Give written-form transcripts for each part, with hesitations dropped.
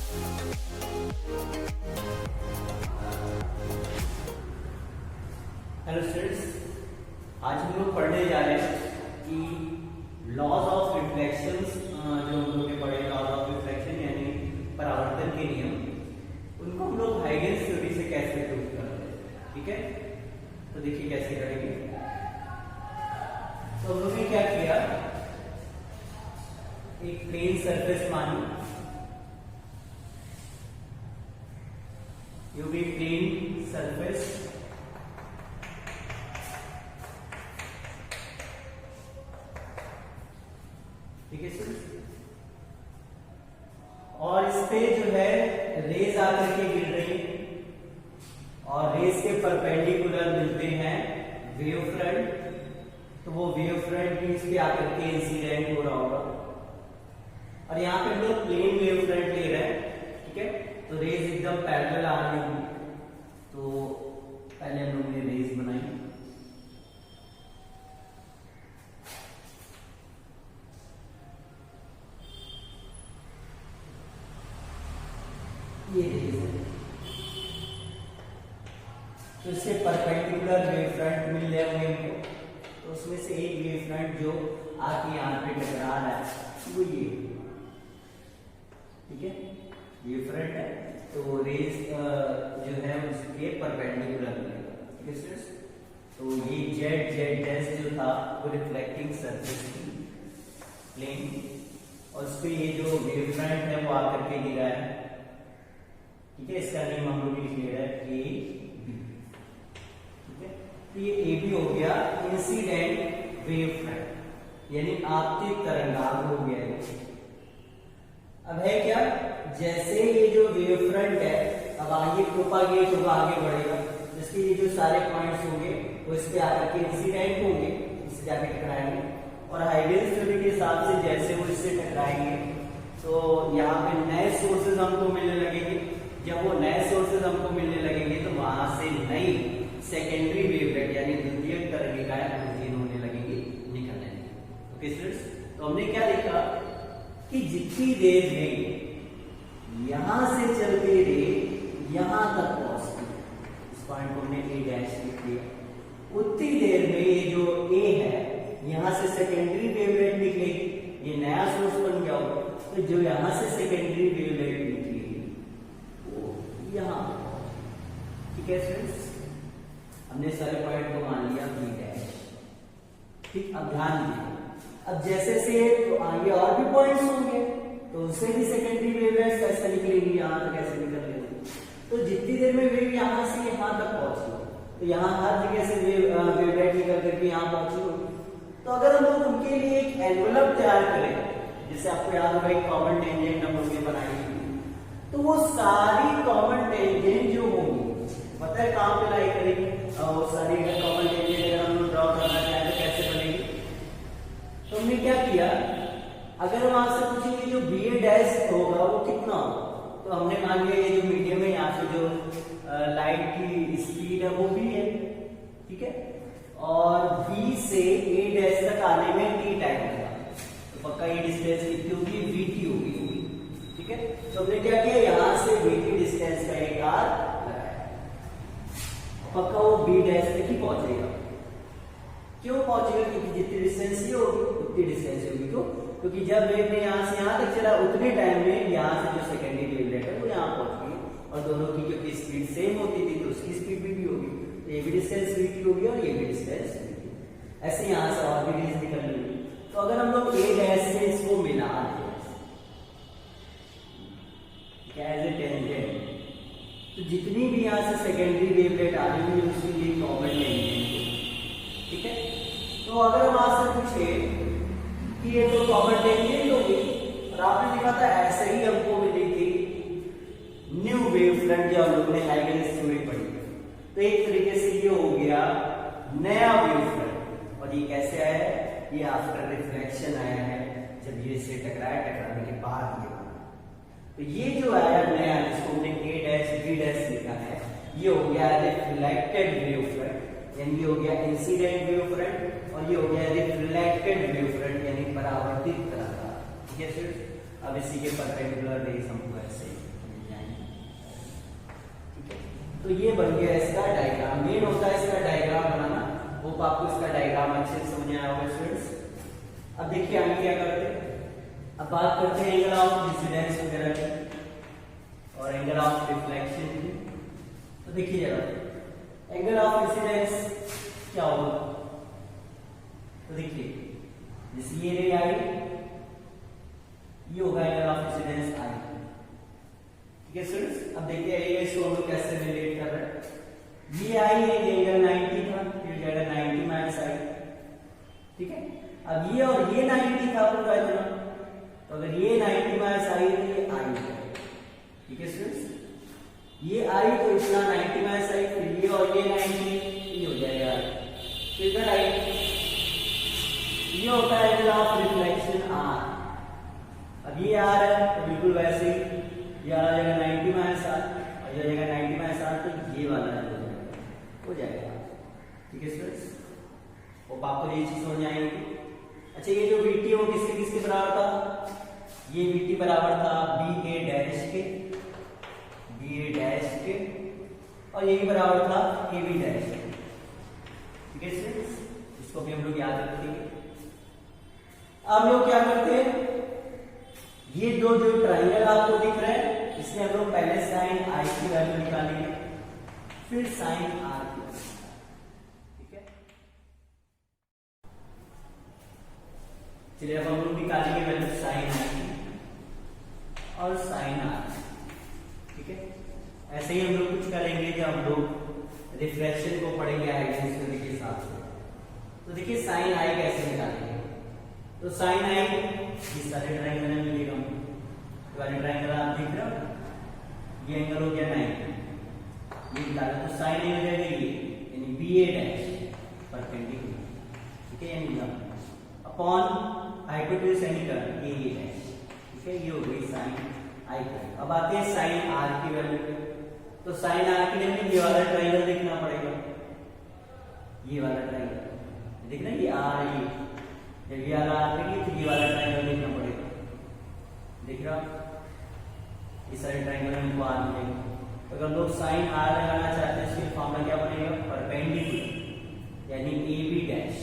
Hello students, आज हम लोग पढ़ने जा रहे हैं कि लॉज ऑफ रिफ्लेक्शंस, जो हम लोग ने पढ़े लॉज ऑफ रिफ्लेक्शन यानी परावर्तन के नियम, उनको हम लोग हाइगेन्स थ्योरी से कैसे प्रूव करते हैं। ठीक है, तो देखिए कैसे करेंगे। तो हम लोगों ने क्या किया, एक प्लेन सरफेस मानी, यू बी प्लेन सरफेस, ठीक है सर। और इस पे जो है रेज आकर के गिर रही है और रेज के परपेंडिकुलर मिलते हैं वेव फ्रंट, तो वो वेव फ्रंट भी इस पे आकर के इंसिडेंट हो रहा होगा। और यहाँ पे हम लोग प्लेन वेव फ्रंट ले रहे हैं, ठीक है, तो रेज एकदम पैरेलल आ रही होंगी। तो पहले हम लोग ने रेज बनाई, ये रेज है, तो इससे परपेंडिकुलर वेव फ्रंट मिल रहे होंगे हमको। तो उसमें से एक वेव फ्रंट जो आके यहाँ पे टकरा रहा है वो ये, ठीक है, वेव फ्रंट है, तो रेज जो है उसके परपेंडिकुलर मिलेगा। ठीक है स्टूडेंट्स, तो ये जेड डैश जो था वो रिफ्लेक्टिंग सरफेस थी प्लेन, और उस पे ये जो वेव फ्रंट है वो आकर के गिरा है। ठीक है, इसका नेम हम लोग लिख ले रहे हैं ए बी। ठीक है, तो ये ए बी हो गया इंसिडेंट वेव फ्रंट, यानी आपतित तरंगांग हो गया है। अब है क्या, जैसे ये जो वेव फ्रंट है अब आगे प्रोपागेट होगा, आगे बढ़ेगा, जिसके ये जो सारे पॉइंट्स होंगे वो इस पे आकर के इंसिडेंट होंगे, इससे जाके टकराएंगे। और हाइगेन्स थ्योरी के हिसाब से जैसे वो इससे टकराएंगे तो यहाँ पे नए सोर्सेज हमको मिलने लगेंगे। जब वो नए सोर्सेज हमको मिलने लगेंगे तो वहां से नई सेकेंडरी वेवलेट यानी द्वितीयक तरंगिकाएं उत्पन्न होने लगेंगी, निकलने लगेंगी। ओके स्टूडेंट्स, तो हमने क्या देखा कि जितनी देर में यहां से चलते रहे यहां तक पहुंचती, इस पॉइंट को हमने ए डैश लिख दिया, उतनी देर में ये जो ए है यहां से सेकेंडरी वेवलेट निकलेगी, ये नया सोर्स बन गया होगा। तो जो यहां से सेकेंडरी वेवलेट निकलेगी यहाँ, ठीक है स्टूडेंट्स, हमने सारे पॉइंट को मान लिया बी डैश। ठीक, अब ध्यान दीजिए, अब जैसे से तो आगे और भी पॉइंट्स होंगे तो उनसे भी सेकेंडरी वेवलेट्स कैसे निकलेंगी, यहाँ तक कैसे निकल लेंगे। तो जितनी देर में वेव यहाँ से यहाँ तक पहुंची तो यहाँ हर जगह से वेवलेट निकल करके यहाँ पहुंची होगी। तो अगर हम लोग उनके लिए एक एनवेलप तैयार करें, जैसे आपको याद होगा एक कॉमन टेंजेंट हम लोग ने बनाई, तो वो सारी कॉमन टेंजेंट जो होंगी, पता है कहां पे लाई करेगी, और वो सारी कॉमन टेंजेंट अगर हम लोग ड्रॉ करना चाहें तो कैसे बनेगी। तो हमने क्या किया, अगर हम आपसे पूछेंगे जो बी ए डैश होगा वो कितना होगा, तो हमने मान लिया ये जो मीडियम है यहाँ से जो लाइट की स्पीड है वो भी है, ठीक है, और बी से ए डैश तक आने में टी टाइम लगा, तो पक्का ये डिस्टेंस कितनी होगी, वी टी होगी। ठीक है, तो हमने क्या किया, यहां से वी टी डिस्टेंस का एक आर लगाया, पक्का वो बी डैश तक ही पहुंचेगा। क्यों पहुंचेगा, क्योंकि जितनी डिस्टेंस ये होगी उतनी डिस्टेंस होगी। तो क्योंकि जब वेव ने यहां से यहां तक चला उतने टाइम में यहां से जो सेकेंडरी वेवलेट है वो यहां पहुंच गई, और दोनों की क्योंकि स्पीड सेम होती थी तो उसकी स्पीड भी होगी, तो ये भी डिस्टेंस वी टी होगी और ये भी डिस्टेंस वी टी। ऐसे यहां से और भी रेंज निकल लेंगी। तो अगर हम लोग ए डैश से इसको मिला दें एज ए टेंजेंट, तो जितनी भी यहां से सेकेंडरी वेवलेट आ रही है उसके लिए कॉमन टेंजेंट। ठीक है, तो अगर हम आपसे पूछे कि ये तो कॉमन टेंजेंट होगी और आपने लिखा था ऐसे ही हमको मिली थी न्यू वेव फ्रंट, जो हम लोगों ने हाइगेन्स थ्योरी पढ़ी, तो एक तरीके से ये हो गया नया वेव फ्रंट। और ये कैसे आया है, ये आफ्टर रिफ्लेक्शन आया है, जब ये से टकराया, टकराने के बाद ये, तो ये जो आया नया जिसको हमने ए डैश बी डैश लिखा है, ये हो गया रिफ्लेक्टेड वेव फ्रंट, यानी ये हो गया इंसिडेंट वेव फ्रंट, और ये हो गया रिफ्लेक्टेड वेव फ्रंट यानी परावर्तित तरंग। ठीक है, अब इसी के परपेंडिकुलर रेज हमको ऐसे तो ये बन गया इसका डायग्राम। मेन होता है इसका डायग्राम बनाना। होप आपको इसका डायग्राम अच्छे से समझ आया होगा स्टूडेंट्स। अब देखिए आगे क्या करते हैं। अब बात करते हैं एंगल ऑफ इंसिडेंस वगैरह की और एंगल ऑफ रिफ्लेक्शन की। तो देखिए जरा एंगल ऑफ इंसिडेंस क्या होगा। तो देखिए जैसे ये रे आई, ये होगा एंगल ऑफ इंसिडेंस आई। ठीक है स्टूडेंट्स। अब देखिए ये इसको हम लोग कैसे रिलेट कर रहे हैं। ये आई है, ये एंगल 90 था, फिर जाएगा 90 माइनस आई। ठीक है। अब ये और ये 90 था पूरा इतना, तो अगर ये 90 माइनस आई तो ये आई है। ठीक है स्टूडेंट्स। ये आई तो इतना 90 माइनस आई, फिर ये और ये 90, ये हो जाएगा आई। फिर इधर आई, ये होता है एंगल ऑफ रिफ्लेक्शन आर। अब ये आर है तो बिल्कुल वैसे ही ये आ जाएगा 90 माइनस आर और ये आ जाएगा 90 माइनस आर, तो ये वाला हो जाएगा। ठीक है स्टूडेंट्स। और आपको ये चीज समझ आई होगी। अच्छा ये जो VT है वो किसके किसके बराबर था। ये VT बराबर था BA डैश के, BA डैश के, और ये बराबर था AB डैश के। ठीक है स्टूडेंट्स। इसको भी हम लोग याद रखेंगे। अब लोग क्या करते हैं, ये दो जो ट्रायंगल आपको दिख रहे हैं इसमें हम लोग पहले साइन आई की वैल्यू निकालेंगे, फिर साइन आर की वैल्यू। ठीक है। चलिए अब हम लोग निकालेंगे वैल्यू साइन आई और साइन आर। ठीक है। ऐसे ही हम लोग कुछ करेंगे जब हम लोग रिफ्लेक्शन को पढ़ेंगे हाइड्रोजन थ्योरी के हिसाब से। तो देखिए साइन आई कैसे निकालेंगे। तो साइन आई इस सारे ट्रायंगल में मिलेगा, वाले ट्रायंगल आप देख रहे हो, ये एंगल हो गया 90, ये निकाला तो साइन आई हो जाएगा ये, यानी BA डैश परपेंडिकुलर। ठीक है, यानी upon hypotenuse centre AA dash. ठीक है, ये हो गई साइन आई। अब आते हैं साइन आर की वैल्यू पे। तो साइन आर के लिए ये वाला ट्रायंगल देखना पड़ेगा, ये वाला ट्रायंगल देखना, ये आर ये जब ये वाला आर पे तो ये वाला ट्रायंगल देखना पड़ेगा। देख रहा इस सारे ट्रायंगल में आर मिलेगा। तो अगर लोग साइन आर लगाना चाहते हैं इसके फॉर्मूला क्या बनेगा, परपेंडिकुलर यानी AB dash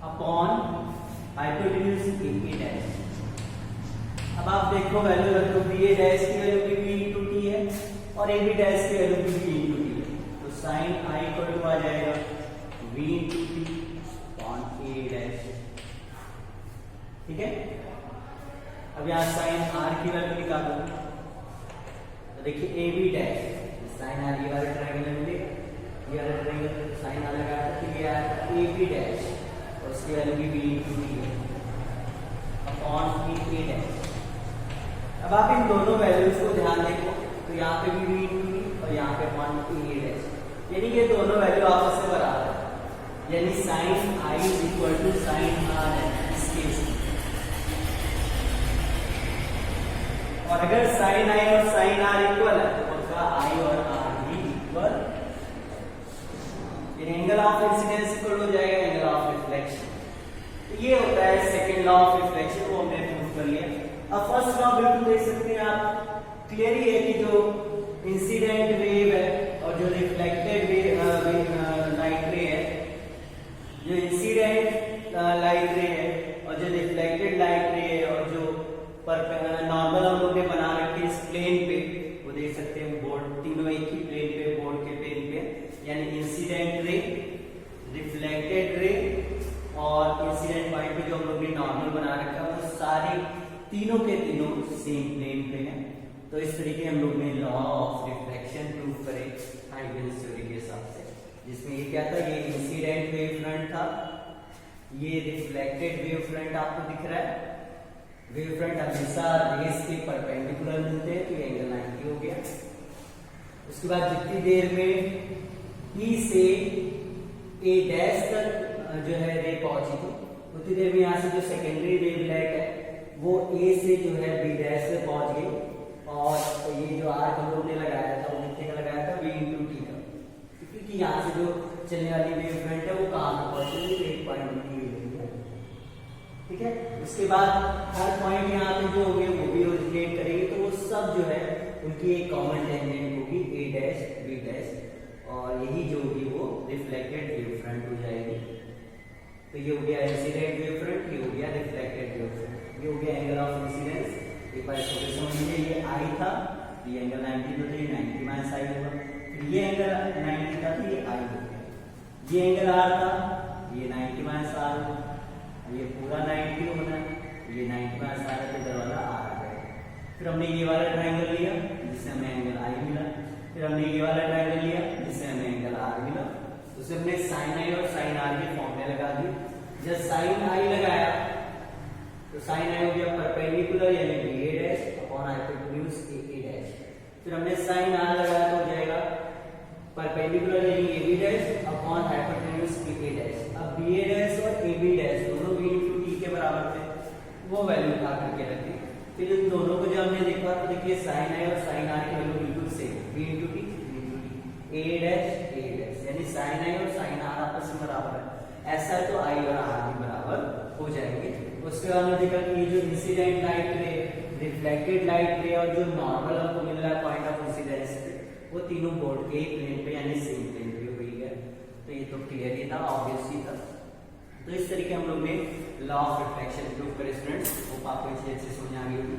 upon hypotenuse AA dash. अब आप देखो वैल्यू रख दो, BA डैश की वैल्यू भी B into T है और AB डैश की वैल्यू भी B into T है। तो साइन I इक्वल टू आ जाएगा V into T upon A dash. ठीक है। अब यहाँ साइन आर की वैल्यू निकालो। तो देखिए AB डैश साइन आर, ये वाला ट्रायंगल में मिलेगा, ये वाला ट्रायंगल साइन आर लगाया तो ये आया AB डैश और इसकी वैल्यू भी B into T है अपॉन A डैश। अब आप इन दोनों वैल्यूज को ध्यान देखो, तो यहाँ पे भी B into T और यहाँ पे अपॉन A डैश, यानी ये दोनों वैल्यू आपस में बराबर है, यानी sine I is equal to sine R है इस केस में। और अगर साइन आई और साइन आर इक्वल है तो उसका आई और आर भी equal, angle of incidence equal हो जाएगा एंगल ऑफ रिफ्लेक्शन। तो ये होता है सेकंड लॉ ऑफ रिफ्लेक्शन, वो हमने प्रूव कर लिया। अब फर्स्ट लॉ बिल्कुल देख सकते हैं आप, क्लियर ही है कि जो इंसिडेंट वेव है और जो रिफ्लेक्टेड लाइट रे है, जो इंसिडेंट लाइट रे है और जो रिफ्लेक्टेड लाइट रे है और जो नॉर्मल हम लोग ने बना रखे इस प्लेन पे, वो देख सकते हैं बोर्ड तीनों एक ही प्लेन पे, बोर्ड के प्लेन पे, यानी इंसिडेंट रे, रिफ्लेक्टेड रे और इंसिडेंट पॉइंट पे जो हम लोग ने नॉर्मल बना रखा है, वो सारे तीनों के तीनों सेम प्लेन पे हैं। तो इस तरीके हम लोग ने लॉ ऑफ रिफ्लेक्शन प्रूव करे हाइजेंस थ्योरी के हिसाब से, जिसमें ये क्या था, ये इंसिडेंट वेव फ्रंट था, ये रिफ्लेक्टेड वेव फ्रंट आपको दिख रहा है। वेव फ्रंट हमेशा रेस के परपेंडिकुलर मिलते हैं, तो ये एंगल 90 हो गया। उसके बाद जितनी देर में E से A डैश तक जो है रे पहुंची थी, उतनी देर में यहाँ से जो सेकेंडरी वेवलेट है वो A से जो है B डैश से पहुंच गई। और तो ये जो आर्क हम लोग ने लगाया था वो कितने का लगाया था, V into T का, क्योंकि यहाँ से जो चलने वाली वेव फ्रंट है वो कहाँ पर पहुंचेगी, एक पॉइंट में हुई है। ठीक है। उसके बाद हर पॉइंट यहाँ पे जो होंगे वो भी ओरिजिनेट करेंगे, तो वो सब जो है उनकी एक कॉमन टेंजेंट होगी ए डैश बी डैश, और यही जो होगी वो रिफ्लेक्टेड वेव फ्रंट हो जाएगी। तो ये हो गया इंसिडेंट वेव फ्रंट, ये हो गया रिफ्लेक्टेड वेव फ्रंट, ये हो गया एंगल ऑफ इंसिडेंस। एक बार इसको समझ लीजिए, ये आई था, ये एंगल 90 तो ये 90 माइनस आई होगा, फिर ये एंगल 90 था तो ये आई हो गया, ये एंगल आर था, ये 90 माइनस आर होगा, ये पूरा 90 होना है, ये 90 माइनस आर है, इधर वाला आर आ जाएगा। फिर हमने ये वाला ट्रायंगल लिया जिससे हमें एंगल आई मिला, फिर हमने ये वाला ट्रायंगल लिया जिससे हमें एंगल आर मिला, उससे हमने साइन आई और साइन आर के फॉर्म में लगा दी। जब साइन आई लगाया तो साइन आई हो गया परपेंडिकुलर यानी B A dash upon hypotenuse A dash, फिर हमने साइन आर लगाया तो हो जाएगा परपेंडिकुलर यानी A B dash upon hypotenuse A dash. अब बी ए डैश और ए बी डैश दोनों बी इनटू टी के बराबर थे, वो वैल्यू उठा करके रखी। फिर इन दोनों को जब हमने देखा तो देखिए साइन आई और साइन आर की वैल्यू बिल्कुल same, B into T A dash यानी साइन आई और साइन आर आपस में बराबर है, ऐसा है तो आई और आर भी बराबर हो जाएंगे। उसके बाद हमने देखा कि ये जो इंसिडेंट लाइट रे, रिफ्लेक्टेड लाइट रे और जो नॉर्मल हमको मिल रहा है पॉइंट ऑफ इंसिडेंस पे, वो तीनों बोर्ड के ही प्लेन पे यानी सेम प्लेन पे हुई है। तो ये तो क्लियर ही था, ऑब्वियस ही था। तो इस तरीके हम लोग ने लॉ ऑफ रिफ्लेक्शन प्रूव करे स्टूडेंट्स, होप आपको अच्छे से समझ आ गई होगी।